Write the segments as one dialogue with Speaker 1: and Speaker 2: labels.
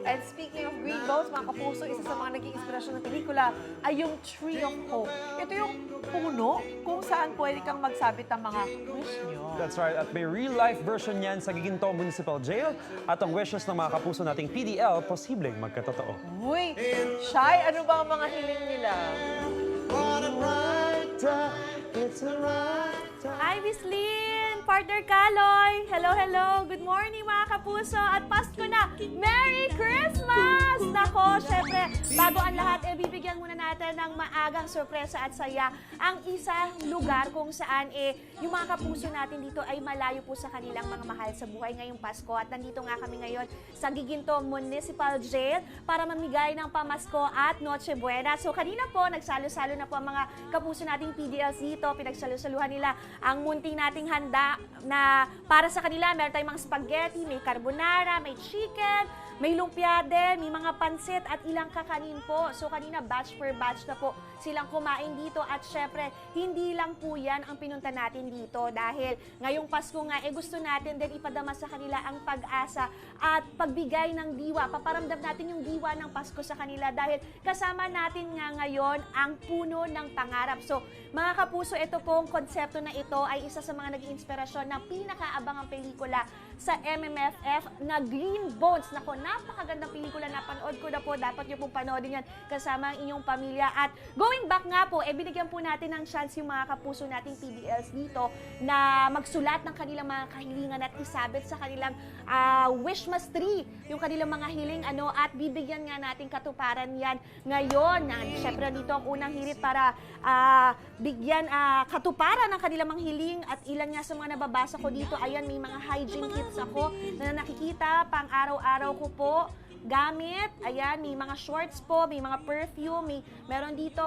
Speaker 1: And speaking of green bones, mga kapuso, isa sa mga naging inspirasyon ng pelikula ay yung Tree of Hope. Ito yung puno kung saan pwede kang magsabit ng mga wish nyo.
Speaker 2: That's right. At may real-life version yan sa Giginto Municipal Jail. At ang wishes ng mga kapuso nating PDL, posibleng magkatotoo.
Speaker 1: Uy, Shy, ano ba ang mga hiling nila?
Speaker 3: Hi, Miss Lynn! Partner Kaloy! Hello, hello! Good morning, mga kapuso! At Pasko na! Merry Christmas! Nako, syempre, bago ang lahat, bibigyan muna natin ng maagang sorpresa at saya ang isang lugar kung saan yung mga kapuso natin dito ay malayo po sa kanilang mga mahal sa buhay ngayong Pasko. At nandito nga kami ngayon sa Giginto Municipal Jail para mamigay ng pamasko at Noche Buena. So kanina po, nagsalo-salo na po ang mga kapuso nating PDLs dito. Pinagsalo-saluhan nila ang munting nating handa na para sa kanila. Meron tayong mga spaghetti, may carbonara, may chicken, may lumpia din, may mga pansit at ilang kakanin po. So kanina batch per batch na po silang kumain dito at syempre hindi lang po yan ang pinunta natin dito dahil ngayong Pasko nga gusto natin din ipadama sa kanila ang pag-asa at pagbigay ng diwa. Paparamdam natin yung diwa ng Pasko sa kanila dahil kasama natin nga ngayon ang puno ng pangarap. So mga kapuso, ito pong konsepto na ito ay isa sa mga naging inspirasyon ng pinakaabangang pelikula sa MMFF na Green Bones. Nako, napakagandang pelikula, napanood ko na po. Dapat nyo pong panoodin yan kasama ang inyong pamilya. At going back nga po, binigyan po natin ng chance yung mga kapuso nating PDLs dito na magsulat ng kanilang mga kahilingan at isabit sa kanilang Wishmas tree, yung kanilang mga hiling at bibigyan nga natin katuparan yan ngayon. Siyempre dito ang unang hirit para bigyan katuparan ng kanilang mga hiling at ilan nga sa mga nababasa ko dito, ayan, may mga hygiene kits ako na nakikita pang araw-araw ko po gamit. Ayan, may mga shorts po, may mga perfume, meron dito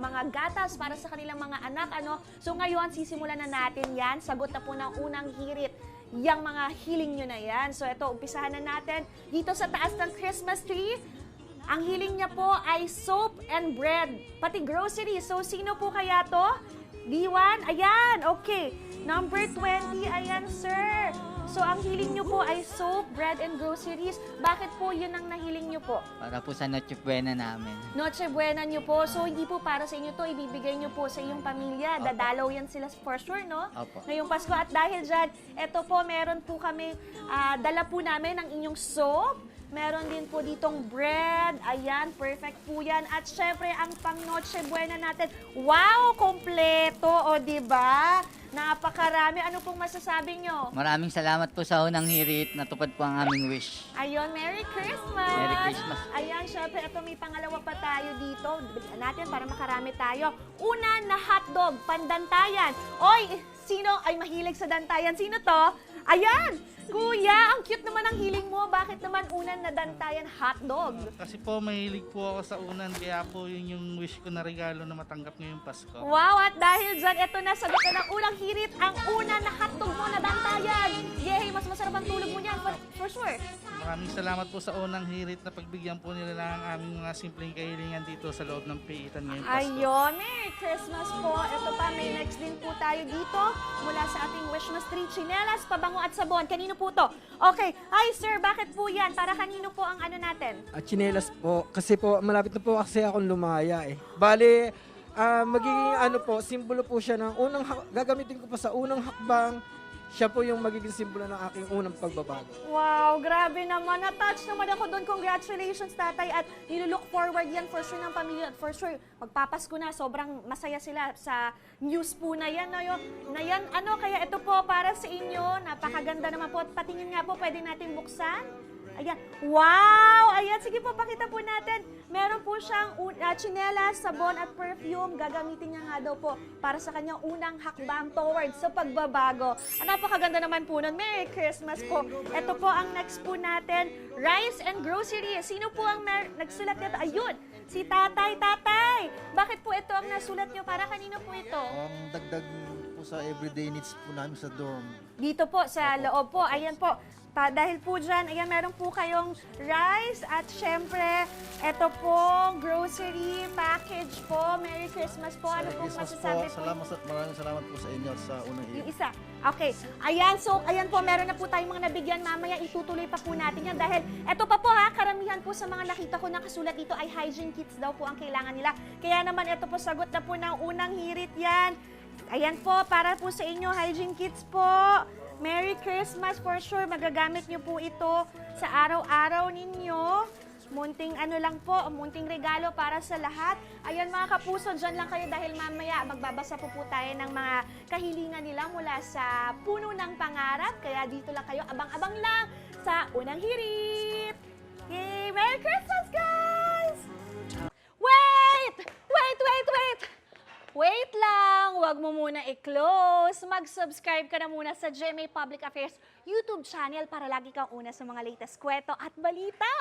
Speaker 3: mga gatas para sa kanilang mga anak. So ngayon, sisimulan na natin yan. Sagot na po ng unang hirit yung mga hiling nyo na yan. So ito, umpisahan na natin dito sa taas ng Christmas tree. Ang hiling niya po ay soap and bread, pati grocery. So sino po kaya to? D1? Ayan, okay. Number 20, ayan sir. So ang hiling nyo po ay soap, bread, and groceries. Bakit po yun ang nahiling nyo po?
Speaker 4: Para po sa Noche Buena namin.
Speaker 3: Noche Buena nyo po. So hindi po para sa inyo to, ibibigay nyo po sa iyong pamilya.
Speaker 4: Opo.
Speaker 3: Dadalaw yan sila for sure, no?
Speaker 4: Opo.
Speaker 3: Ngayong Pasko. At dahil dyan, eto po, meron po kami, dala po namin ang inyong soap. Meron din po ditong bread. Ayan, perfect po yan. At syempre, ang pang Noche Buena natin. Wow, kompleto. O, diba? Napakarami. Ano pong masasabi nyo?
Speaker 4: Maraming salamat po sa unang hirit. Natupad po ang aming wish.
Speaker 3: Ayun, Merry Christmas!
Speaker 4: Merry Christmas.
Speaker 3: Ayan, syempre, ito may pangalawa pa tayo dito. Bigyan natin para makarami tayo. Una na hotdog, pandantayan. Oy, sino ay mahilig sa dantayan? Sino to? Ayan! Kuya, ang cute naman ang hiling mo. Bakit naman unan na dantayan hotdog?
Speaker 5: Kasi po mahilig po ako sa unan, kaya po yun yung wish ko na regalo na matanggap ngayong Pasko.
Speaker 3: Wow, at dahil dyan, ito na, sagot na ng unang hirit, ang una na hotdog mo na dantayan. Yay, mas masarap ang tulog mo niyan, for sure.
Speaker 5: Maraming salamat po sa unang hirit na pagbigyan po nila ng aming mga simpleng kahilingan dito sa loob ng piitan ngayong Pasko.
Speaker 3: Ayun, Merry Christmas po. Ito pa, may next din po tayo dito mula sa ating Wishmas Tree, chinelas, pabango at sabon. Kanino po to? Okay, hi sir, bakit po yan? Para kanino po ang ano natin?
Speaker 6: Chinelas po. Kasi po, malapit na po kasi akong lumaya eh. Bale, magiging simbolo po siya ng gagamitin ko pa sa unang hakbang. Siya po yung magiging simbolo ng aking unang pagbabago.
Speaker 3: Wow, grabe naman. Na-touch naman ako doon. Congratulations, tatay. At nilulook forward yan for sure ng pamilya. At for sure, magpapasko na. Sobrang masaya sila sa news po na yan. Kaya ito po para sa inyo. Napakaganda naman po. At patingin nga po, pwede natin buksan. Ayan. Wow! Ayan, sige po, pakita po natin. Meron po siyang tsinelas, sabon at perfume. Gagamitin niya nga daw po para sa kanyang unang hakbang towards sa pagbabago. Napakaganda naman po nun. Merry Christmas po. Ito po ang next po natin, rice and groceries. Sino po ang nagsulat nito? Ayun, si Tatay. Tatay! Bakit po ito ang nasulat niyo? Para kanino po ito?
Speaker 7: Ang dagdag po sa everyday needs po namin sa dorm.
Speaker 3: Dito po, sa loob po. Ayan po. Dahil po dyan, ayan, meron po kayong rice at syempre, eto po, grocery package po. Merry Christmas po. Ano pong masasabi po?
Speaker 7: Maraming salamat po sa inyo at sa unang
Speaker 3: Yung isa. Okay, ayan, so ayan po, meron na po tayong mga nabigyan mamaya, itutuloy pa po natin yan dahil eto pa po ha, karamihan po sa mga nakita ko na kasulat dito ay hygiene kits daw po ang kailangan nila. Kaya naman eto po, sagot na po ng unang hirit yan. Ayan po, para po sa inyo, hygiene kits po. Merry Christmas for sure, magagamit nyo po ito sa araw-araw ninyo. Munting ano lang po, munting regalo para sa lahat. Ayan mga kapuso, dyan lang kayo dahil mamaya magbabasa po tayo ng mga kahilingan nila mula sa Puno ng Pangarap. Kaya dito lang kayo, abang-abang lang sa unang hirit. Yay! Merry Christmas, guys! Wait! Wait lang! Huwag mo muna i-close. Mag-subscribe ka na muna sa GMA Public Affairs YouTube channel para lagi kang una sa mga latest kwento at balita.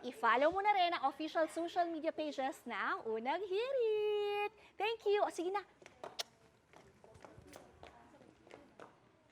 Speaker 3: I-follow mo na rin ang official social media pages ng Unang Hirit. Thank you. O sige na,